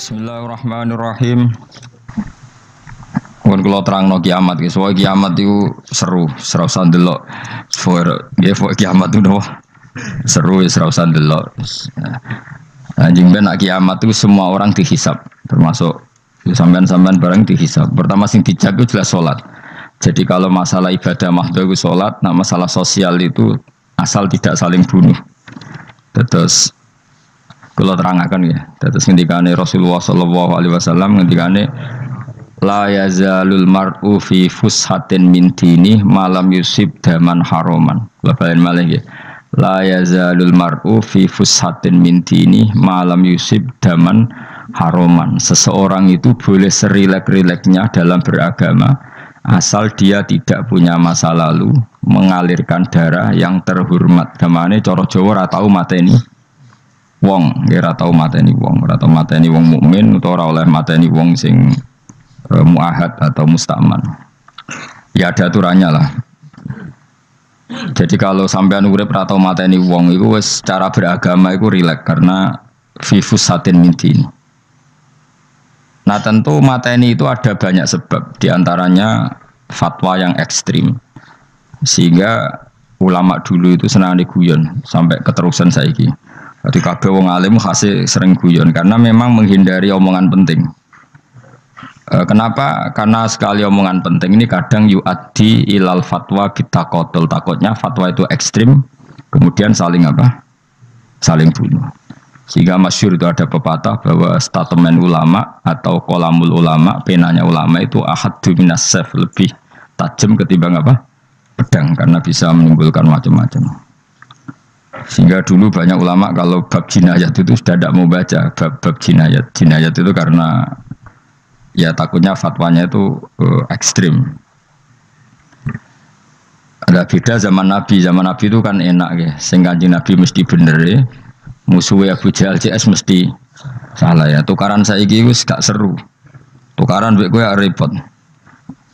Bismillahirrahmanirrahim. Mun kula terangno kiamat iki, soal kiamat itu seru, ora usah ndelok. Soal kiamat itu seru, ora usah ndelok. Anjing ben kiamat itu semua orang dihisab, termasuk sampean-sampean bareng dihisab. Pertama sing dijaga itu jelas salat. Jadi kalau masalah ibadah mahdhah itu salat, nah masalah sosial itu asal tidak saling bunuh. Terus kalau terangkan ya, terus ngendikane Rasulullah sallallahu alaihi wasallam ngendikane la yazalul mar'u fi fushatin min dini malam yusib daman haroman. Bapak malih ya. La yazalul mar'u fi fushatin min dini malam yusib daman haroman. Seseorang itu boleh serilek-rileknya dalam beragama asal dia tidak punya masa lalu mengalirkan darah yang terhormat. Gamane cara Jawa ora tau mateni wong, ora tau mateni wong, ora tau mateni wong mukmin utawa ora oleh mateni wong sing muahad atau mustaman. Ya ada aturannya lah. Jadi kalau sampean urip ora tau mateni wong iku wis cara beragama iku rileks karena fifus satin mintin. Nah tentu mateni itu ada banyak sebab, diantaranya fatwa yang ekstrim. Sehingga ulama dulu itu senang diguyon sampai keterusan saiki. Jadi kabeh wong alim khase sering guyon karena memang menghindari omongan penting. Kenapa? Karena sekali omongan penting ini kadang yu'addi ilal fatwa kita kotul. Takutnya fatwa itu ekstrim, kemudian saling apa? Saling bunuh. Sehingga masyhur itu ada pepatah bahwa statement ulama atau kolamul ulama, penanya ulama itu ahaddu minas sayf, lebih tajam ketimbang apa? Pedang, karena bisa menimbulkan macam-macam. Sehingga dulu banyak ulama kalau bab jinayat itu sudah tidak mau baca bab jinayat. Jinayat itu karena ya takutnya fatwanya itu ekstrim. Ada beda zaman Nabi. Zaman Nabi itu kan enak ya. Sing Kanjeng Nabi mesti bener ya. Musuhnya Abu Jahal CS mesti salah ya. Tukaran saiki wis gak seru. Tukaran mbek kowe repot.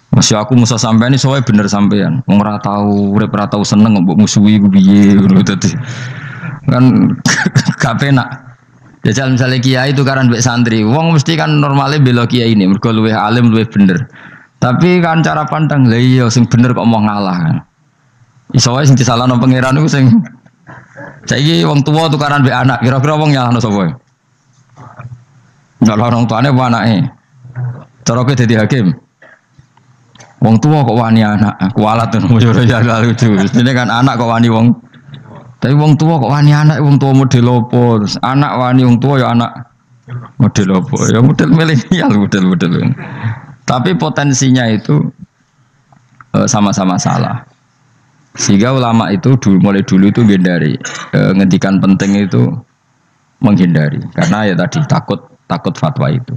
Masih aku musuh sampean ini soalnya bener sampean. Wong ora tau urip ora tau seneng mbok musuhi piye ngono dadi. Kan gak penak. Jajal misalnya kiai itu karan mbek santri, wong mesti kan normalnya bela kiai ini, mergo luwih alim luwih bener. Tapi kan cara pandang lha iya sing bener kok mau ngalah kan. Iso wae sing disalahno pangeran iku sing saiki wong tuwa tukaran mbek anak, kira-kira wong nyalahno sapa? Nyalahno wong tuane apa anake? Cara kowe dadi hakim. Wong tua kok wani anak, kualat tuh mujur ya lucu. Ini kan anak kok wani wong, tapi wong tua kok wani anak, wong tua model opo, anak wani wong tua ya anak model opo, ya model milenial model. Tapi potensinya itu sama-sama salah. Sehingga ulama itu mulai dulu itu menghindari, ngendikan penting itu menghindari, karena ya tadi takut fatwa itu.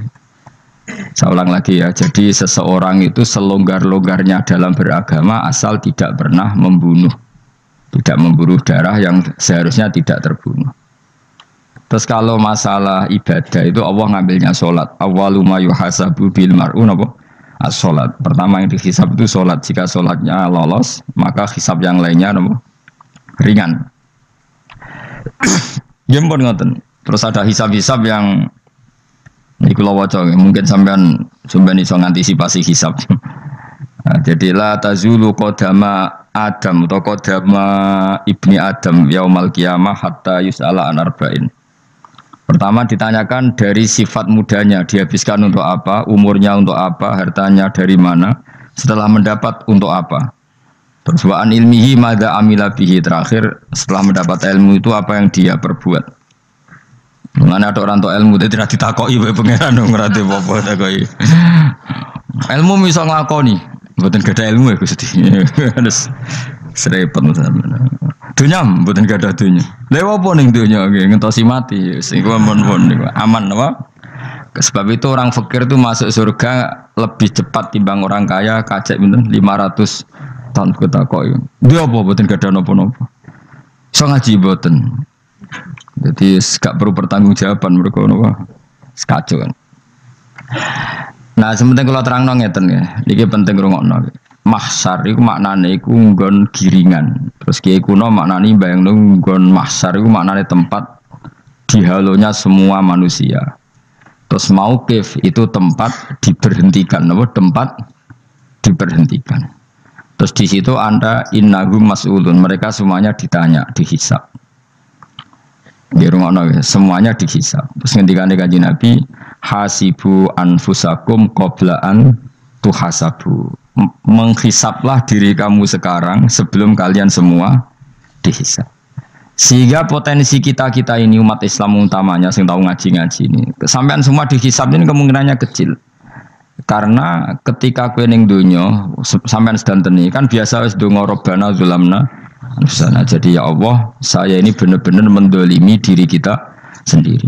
Saya ulang lagi ya, jadi seseorang itu selonggar-longgarnya dalam beragama asal tidak pernah membunuh, tidak membunuh darah yang seharusnya tidak terbunuh. Terus kalau masalah ibadah itu Allah ngambilnya sholat. Awwalu ma yuhasabu bil mar'u napa? As-sholat. Pertama yang dihisab itu sholat. Jika sholatnya lolos, maka hisab yang lainnya napa? Ringan. Jempol ngoten. Terus ada hisab-hisab yang ini kalau waca mungkin sampean iso ngantisipasi hisab. Nah, jadi la tazulu qadama Adam atau qadama ibni Adam yaumal qiyamah hatta yus'ala an arba'in. Pertama ditanyakan dari sifat mudanya, dihabiskan untuk apa, umurnya untuk apa, hartanya dari mana, setelah mendapat untuk apa. Terus wa an ilmihi madza amila bihi, terakhir setelah mendapat ilmu itu apa yang dia perbuat. Mengenai ada orang tua ilmu tidak ditakoki oleh pangeran dong ngerti apa takoki. Ilmu bisa ngelakoni, bukan gada ilmu ya gusti. Harus serempet misalnya. Dunia bukan gada dunia. Lewat pun yang dunia, ngentosi mati. Sehingga aman apa? Sebab itu orang fakir itu masuk surga lebih cepat timbang orang kaya kacek bener 500 tahun ketakoki. Dia apa bukan gada nopo-nopo. So ngaji buatan. Jadi gak perlu pertanggungjawaban mereka napa kacau kan. Nah, sementing kalau terang ngeten ya. Iki penting rungokno. Mahsyar iku maknane iku nggon giringan. Terus kiai kuno maknane bayangno nggon mahsyar iku maknane tempat dihalonya semua manusia. Terus mauqif itu tempat diberhentikan, apa? Tempat diberhentikan. Terus di situ Anda innahum mas'ulun, mereka semuanya ditanya, dihisab. Di rumah semuanya dihisab. Terus ngendikane Kanjeng Nabi, hasibu anfusakum qabla an tuhasabu. Menghisablah diri kamu sekarang sebelum kalian semua dihisab. Sehingga potensi kita ini umat Islam utamanya yang tahu ngaji-ngaji ini, sampean semua dihisab ini kemungkinannya kecil. Karena ketika kowe ning donya sampean sedanteni kan biasa wis donga Rabbana zulamna anfusana. Jadi ya Allah, saya ini benar-benar mendolimi diri kita sendiri.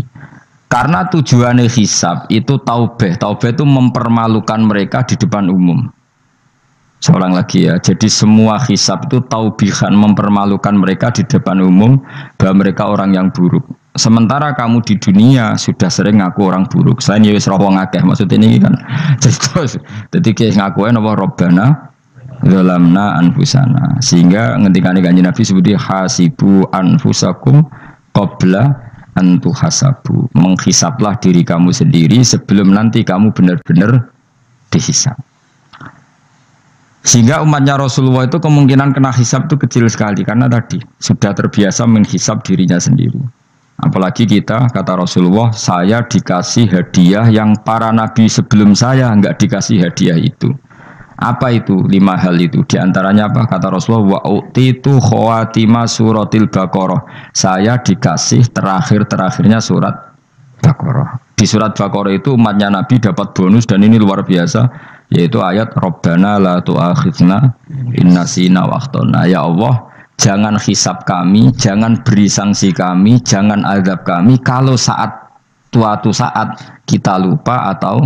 Karena tujuannya hisab itu taubah. Taubah itu mempermalukan mereka di depan umum. Seorang lagi ya, jadi semua hisab itu taubihan, mempermalukan mereka di depan umum bahwa mereka orang yang buruk. Sementara kamu di dunia sudah sering ngaku orang buruk. Saya ini wis roh wong akeh, maksud ini kan. Jadi kayak ngakuin apa Rabbana zalamna anfusana. Sehingga ngendikane Kanjeng Nabi sebuti hasibu anfusakum qabla an tuhasabu. Menghisablah diri kamu sendiri sebelum nanti kamu benar-benar dihisab. Sehingga umatnya Rasulullah itu kemungkinan kena hisab itu kecil sekali karena tadi sudah terbiasa menghisab dirinya sendiri. Apalagi kita, kata Rasulullah, saya dikasih hadiah yang para nabi sebelum saya enggak dikasih hadiah itu. Apa itu? 5 hal itu. Di antaranya apa? Kata Rasulullah, wa utitu khawatima suratil Baqarah. Saya dikasih terakhir-terakhirnya surat Baqarah. Di surat Baqarah itu umatnya Nabi dapat bonus dan ini luar biasa, yaitu ayat Rabbana la tu'akhidna in nasina wa akhtana. Ya Allah, jangan hisab kami, jangan beri sanksi kami, jangan azab kami kalau suatu saat kita lupa atau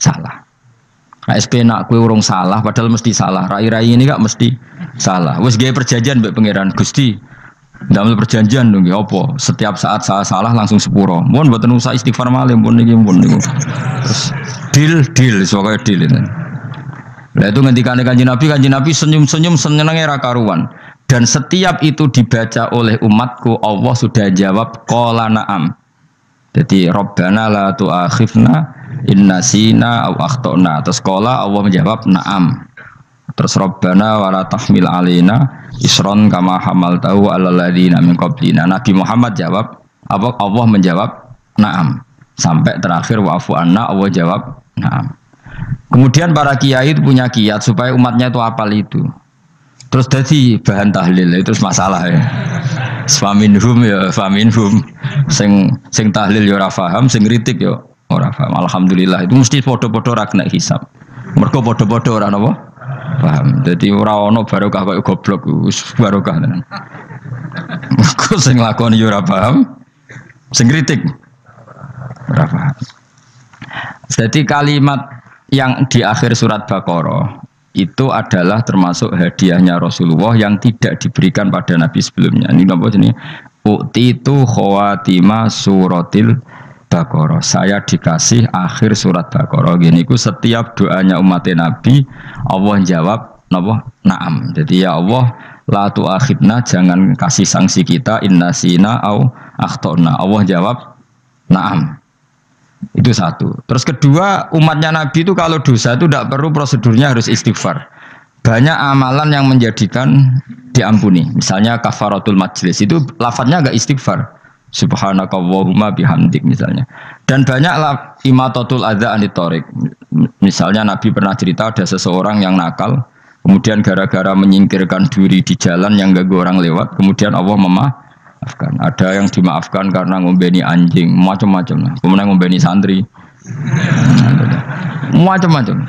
salah. SP nak kue urung salah, padahal mesti salah. Rai-rai ini gak mesti salah. Wes gawe perjanjian mbek pangeran Gusti. Dalam perjanjian dong, ya apa? Setiap saat salah langsung sepuro. Mohon buatan usaha istighfar malih, mohon niki, mohon niku. Terus deal, soalnya deal ini. Nah itu ngendikan Kanjeng Nabi senyum-senyum senengnya ra karuan. Dan setiap itu dibaca oleh umatku, Allah sudah jawab qala na'am. Jadi Rabbana la tu'akhifna in nasina aw akhtana. Terus qala Allah menjawab na'am. Terus Rabbana wa la tahmil alaina isron kama hamaltahu alal ladzina min qablina. Nabi Muhammad jawab, Allah menjawab na'am. Sampai terakhir wa'fu anna, Allah jawab na'am. Kemudian para kiai itu punya kiat supaya umatnya itu hafal itu. Terus jadi bahan tahlil itu masalah ya. Faminhum ya faminhum. Sing tahlil ya ora paham, sing kritik ya ora paham. Alhamdulillah itu mesti podo-podo ra kena hisab. Mergo podo-podo ora napa? Paham. Jadi ora ono barokah kaya goblok wis barokah tenan. Mergo sing lakoni ya ora paham, sing kritik ora paham. Jadi kalimat yang di akhir surat Baqarah itu adalah termasuk hadiahnya Rasulullah yang tidak diberikan pada Nabi sebelumnya. Ini apa ini? Utitu khawatima suratil Baqarah. Saya dikasih akhir surat Baqarah. Gini ku setiap doanya umat Nabi Allah jawab napa? Naam. Jadi ya Allah la tu'akhidna, jangan kasih sanksi kita innasina au akhtona. Allah jawab naam. Itu satu. Terus kedua, umatnya Nabi itu kalau dosa itu tidak perlu prosedurnya harus istighfar. Banyak amalan yang menjadikan diampuni. Misalnya kafaratul majlis itu lafadznya agak istighfar. Subhanakallahumma bihamdik misalnya. Dan banyak imatatul adza anit thoriq. Misalnya Nabi pernah cerita ada seseorang yang nakal, kemudian gara-gara menyingkirkan duri di jalan yang ganggu orang lewat, kemudian Allah memaafkan. Ada yang dimaafkan karena ngombeni anjing, macam-macam lah. Kemudian ngombeni santri, macam-macam.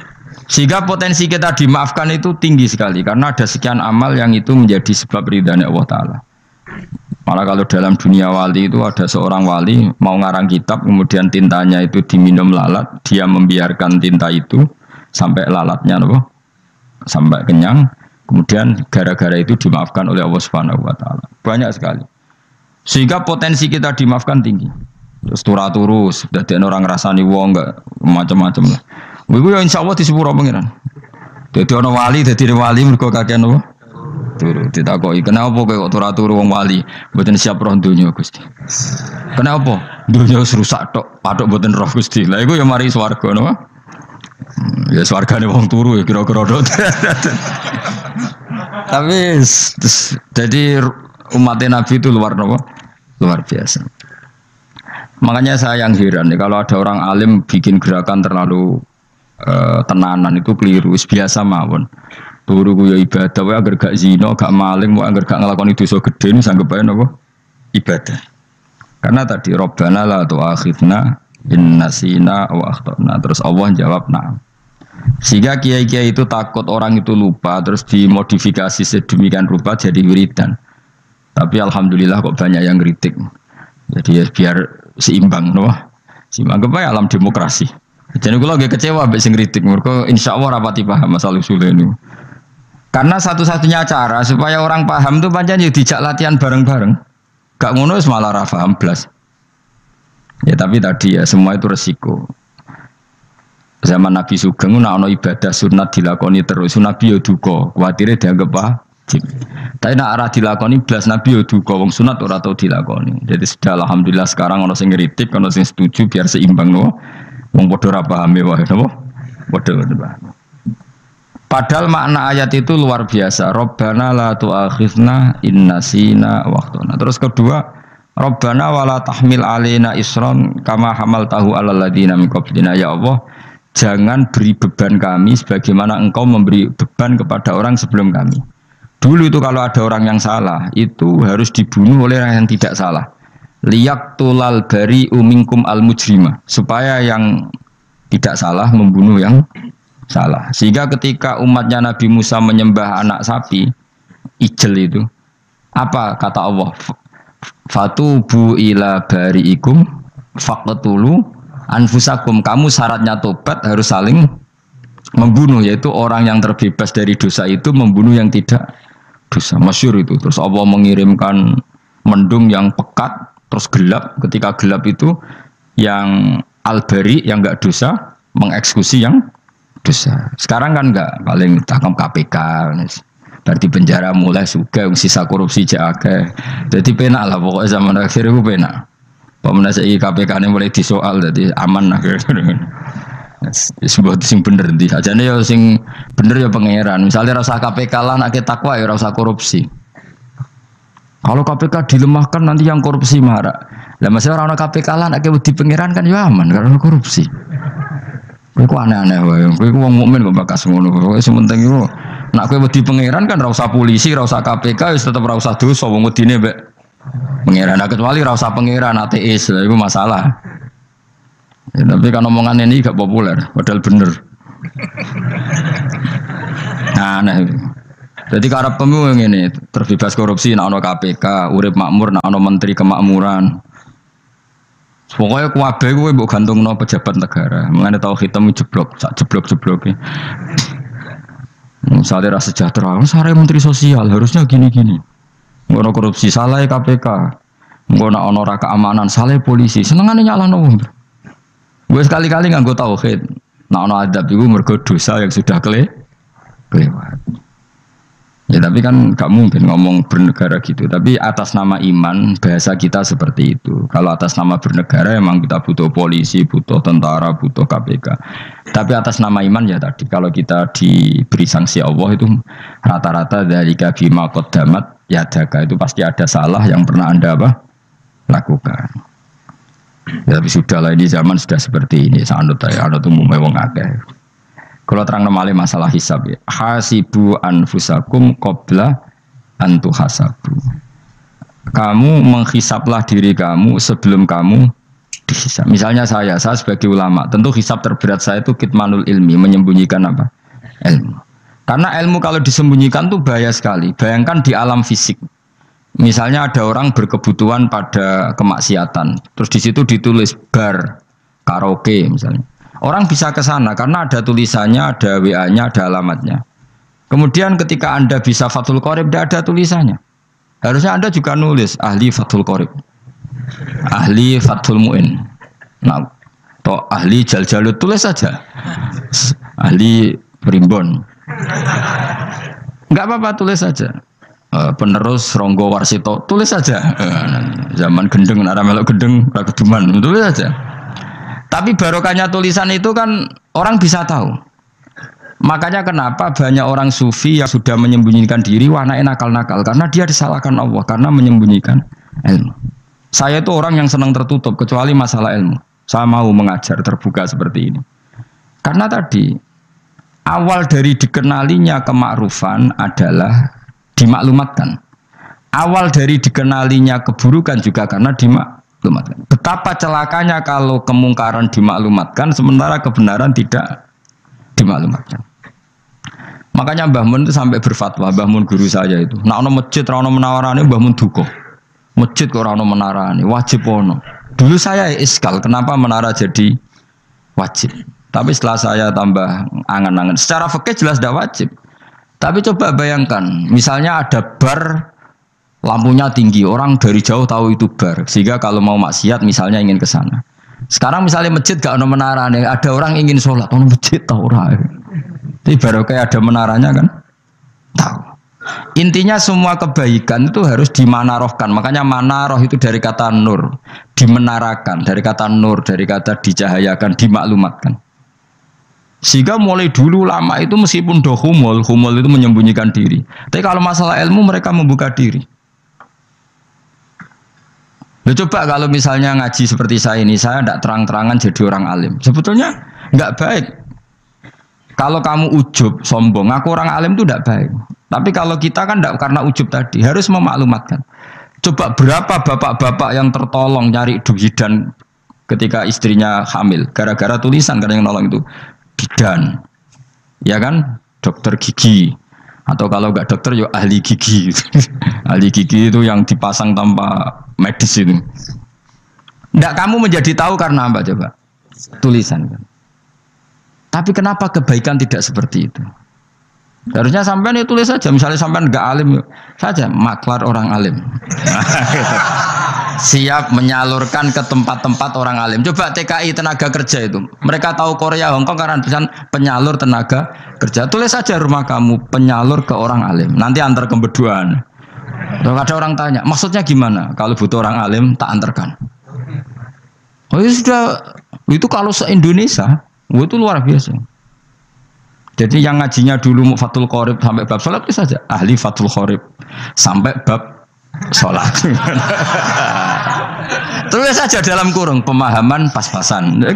Sehingga potensi kita dimaafkan itu tinggi sekali karena ada sekian amal yang itu menjadi sebab ridhanya Allah Taala. Malah kalau dalam dunia wali itu ada seorang wali mau ngarang kitab, kemudian tintanya itu diminum lalat, dia membiarkan tinta itu sampai lalatnya sampai kenyang, kemudian gara-gara itu dimaafkan oleh Allah Subhanahu Wa Taala. Banyak sekali. Sehingga potensi kita dimaafkan tinggi. Terus turus, jadi orang rasani wong enggak macam-macam lah. Iku ya insyaallah di sepuro pengiran. Dadi ana wali, mergo kakean apa? Turu. Ditakoki, "Kenapa kowe kok turu wong wali? Mboten siap roh donya, Gusti." "Kenapa?" Dunia rusak tok, patok boten roh Gusti. Lah iku ya mari swarga napa? Ya swargane wong turu ya kira-kira dot. Tapi jadi umat Nabi itu luar napa? Luar biasa. Makanya saya yang heran nih kalau ada orang alim bikin gerakan terlalu tenanan itu keliru, biasa mawon. Turu ku ya ibadah, wae agar gak zina, gak maling, wae agar gak nglakoni dosa gedhe sanggep ae napa? Ibadah. Karena tadi Rabbana la tu'akhidna in nasina wa akhtana. Terus Allah jawab na'am. Sehingga kiai-kiai itu takut orang itu lupa terus dimodifikasi sedemikian rupa jadi wiridan. Tapi alhamdulillah kok banyak yang kritik. Jadi ya biar seimbang no. Seimbang kepada alam demokrasi. Jadi kalau lagi kecewa mbek sing kritik mergo insyaallah rapati paham masalah usul ini. Karena satu-satunya cara supaya orang paham itu pancen yo dijak latihan bareng-bareng. Gak ngono wis malah ra paham blas. Ya tapi tadi ya semua itu resiko. Zaman Nabi Sugeng ana ibadah sunat dilakoni terus Nabi yo duka, kuwatire dianggap wajib. Tapi nek ora dilakoni blas Nabi yo duka, wong sunat ora tau dilakoni. Jadi sudah alhamdulillah sekarang ana sing ngritik, ana sing setuju biar seimbang no. Wong padha ora paham wae napa? Padha paham. Padahal makna ayat itu luar biasa. Rabbana la tu'akhidna in nasina wa akhtana. Terus kedua, Rabbana wala tahmil alaina isron kama hamaltahu alal ladina min qablina. Ya Allah, jangan beri beban kami sebagaimana engkau memberi beban kepada orang sebelum kami. Dulu itu kalau ada orang yang salah, itu harus dibunuh oleh orang yang tidak salah. Liyaqtulal bari uminkum al mujrima. Supaya yang tidak salah membunuh yang salah. Sehingga ketika umatnya Nabi Musa menyembah anak sapi, ijel itu, apa kata Allah? Fatubu ila bari'ikum faqtulu anfusakum. Kamu syaratnya tobat harus saling membunuh, yaitu orang yang terbebas dari dosa itu membunuh yang tidak dosa. Masyhur itu. Terus Allah mengirimkan mendung yang pekat, terus gelap. Ketika gelap itu yang al-bari yang enggak dosa mengeksekusi yang dosa. Sekarang kan enggak, paling tangkap KPK. Berarti penjara mulai suka sisa korupsi jake. Jadi penak lah pokoknya zaman akhir itu penak. Pemenang saya KPK ini mulai disoal jadi aman lah. Sebuah sing bener nanti. Aja nih ya sing bener ya pangeran. Misalnya rasa KPK lah nak takwa ya rasa korupsi. Kalau KPK dilemahkan nanti yang korupsi marah. Lah masih orang KPK lah nak di pangeran kan ya aman karena korupsi. Kowe aneh-aneh wae. Kowe wong mukmin kok bakas ngono. Kowe sementing iku nak kowe wedi pangeran kan ora usah polisi, ora usah KPK, wis tetep ora usah dosa wong wedine mbek pangeran. Nah, kecuali ora usah pangeran ateis, lha iku masalah. Ya, tapi kan omongan ini gak populer, padahal bener. Nah, aneh. Jadi karep pemilu ngene, terbebas korupsi nek ana KPK, urip makmur nek ana menteri kemakmuran. Pokoknya kuwabe kuwi mbok gantungno pejabat negara. Mengane tau hitam jeblok, sak jeblok-jebloke. Misalnya rasa sejahtera, sare menteri sosial harusnya gini-gini. Ngono korupsi salah KPK. Ngono ana ora keamanan salah polisi. Senengane nyalahno wong. Gue sekali-kali nganggo tauhid. Nek ana adab iku mergo dosa yang sudah kelewat. Ya tapi kan gak mungkin ngomong bernegara gitu. Tapi atas nama iman bahasa kita seperti itu. Kalau atas nama bernegara emang kita butuh polisi, butuh tentara, butuh KPK. Tapi atas nama iman ya tadi. Kalau kita diberi sanksi Allah itu rata-rata dari bima qaddamat yadaka itu pasti ada salah yang pernah Anda lakukan. Ya, tapi sudahlah ini zaman sudah seperti ini. Sanut ya, anut umumnya wong akeh. Kalau terang nomale masalah hisab ya. Hasibu anfusakum qabla antu hasabu. Kamu menghisablah diri kamu sebelum kamu dihisab. Misalnya saya sebagai ulama, tentu hisab terberat saya itu kitmanul ilmi, menyembunyikan apa? Ilmu. Karena ilmu kalau disembunyikan tuh bahaya sekali. Bayangkan di alam fisik. Misalnya ada orang berkebutuhan pada kemaksiatan, terus di situ ditulis bar, karaoke misalnya. Orang bisa ke sana karena ada tulisannya, ada WA-nya, ada alamatnya. Kemudian ketika Anda bisa Fathul Qorib, tidak ada tulisannya. Harusnya Anda juga nulis ahli Fathul Qorib, ahli Fathul Mu'in, nah, atau ahli Jaljalut, tulis saja. Ahli Primbon. Enggak apa-apa, tulis saja. penerus Ronggo Warsito, tulis saja. Zaman gendeng, nara melok gendeng, raguduman, tulis saja. Tapi barokahnya tulisan itu kan orang bisa tahu. Makanya kenapa banyak orang sufi yang sudah menyembunyikan diri, wanaknya nakal-nakal, karena dia disalahkan Allah, karena menyembunyikan ilmu. Saya itu orang yang senang tertutup, kecuali masalah ilmu. Saya mau mengajar terbuka seperti ini. Karena tadi, awal dari dikenalinya kemakrufan adalah dimaklumatkan. Awal dari dikenalinya keburukan juga karena dimaklumatkan. Betapa celakanya kalau kemungkaran dimaklumatkan, sementara kebenaran tidak dimaklumatkan. Makanya Mbah Mun itu sampai berfatwa, Mbah Mun guru saya itu. Nak ono masjid ra ono menawarane Mbah Mun duka. Masjid kok ora ono menarane, wajib ono. Dulu saya iskal, kenapa menara jadi wajib? Tapi setelah saya tambah angan-angan, secara fikih jelas tidak wajib. Tapi coba bayangkan, misalnya ada bar lampunya tinggi, orang dari jauh tahu itu bar, sehingga kalau mau maksiat misalnya ingin ke sana. Sekarang misalnya masjid gak ono menarane, ada orang ingin sholat, ono masjid tahu ora. Tapi baru kayak ada menaranya kan? Tahu. Intinya semua kebaikan itu harus dimanarohkan. Makanya manaroh itu dari kata nur, dimenarakan, dari kata nur, dari kata dicahayakan, dimaklumatkan. Sehingga mulai dulu lama itu meskipun humul itu menyembunyikan diri. Tapi kalau masalah ilmu mereka membuka diri. Loh, coba kalau misalnya ngaji seperti saya ini, saya tidak terang-terangan jadi orang alim. Sebetulnya nggak baik. Kalau kamu ujub, sombong, aku orang alim itu tidak baik. Tapi kalau kita kan tidak karena ujub tadi, harus memaklumatkan. Coba berapa bapak-bapak yang tertolong nyari bidan ketika istrinya hamil, gara-gara tulisan karena yang nolong itu bidan, ya kan, dokter gigi, atau kalau nggak dokter ya ahli gigi. Ahli gigi itu yang dipasang tanpa medis itu. Nggak kamu menjadi tahu karena apa coba? Tulisan kan. Tapi kenapa kebaikan tidak seperti itu? Harusnya sampean itu tulis saja. Misalnya sampean nggak alim saja, maklar orang alim. Siap menyalurkan ke tempat-tempat orang alim. Coba TKI tenaga kerja itu. Mereka tahu Korea, Hongkong karena tulisan penyalur tenaga kerja. Tulis saja rumah kamu penyalur ke orang alim. Nanti antar kebeduan. Kalau ada orang tanya, maksudnya gimana? Kalau butuh orang alim, tak antarkan. Oh ya sudah. Itu kalau se-Indonesia. Itu luar biasa. Jadi yang ngajinya dulu Fathul Qorib sampai bab sholat itu saja ahli Fathul Qorib sampai bab sholat. Tulis saja dalam kurung pemahaman pas-pasan. Lo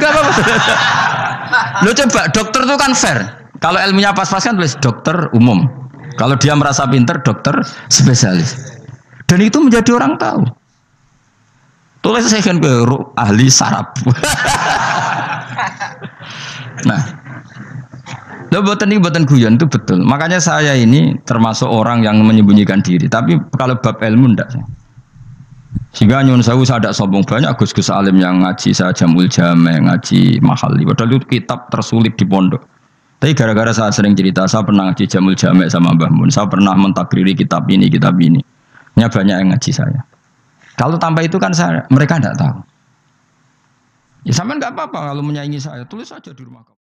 coba dokter itu kan fair. Kalau ilmunya pas-pasan tulis dokter umum. Kalau dia merasa pinter dokter spesialis. Dan itu menjadi orang tahu. Tulis saya kan ke ahli saraf. Nah, lo buatan guyon itu betul. Makanya saya ini termasuk orang yang menyembunyikan diri. Tapi kalau bab ilmu enggak. Sehingga nyun saya tidak sombong, banyak gus-gus alim yang ngaji saya Jamul Jame, ngaji Mahali. Padahal itu kitab tersulit di pondok. Tapi gara-gara saya sering cerita, saya pernah ngaji Jamul Jame sama Mbah Mun. Saya pernah mentakriri kitab ini, kitab ini. Nya banyak yang ngaji saya. Kalau tanpa itu kan mereka tidak tahu. Ya sampean nggak apa-apa kalau menyaingi saya, tulis saja di rumah kamu.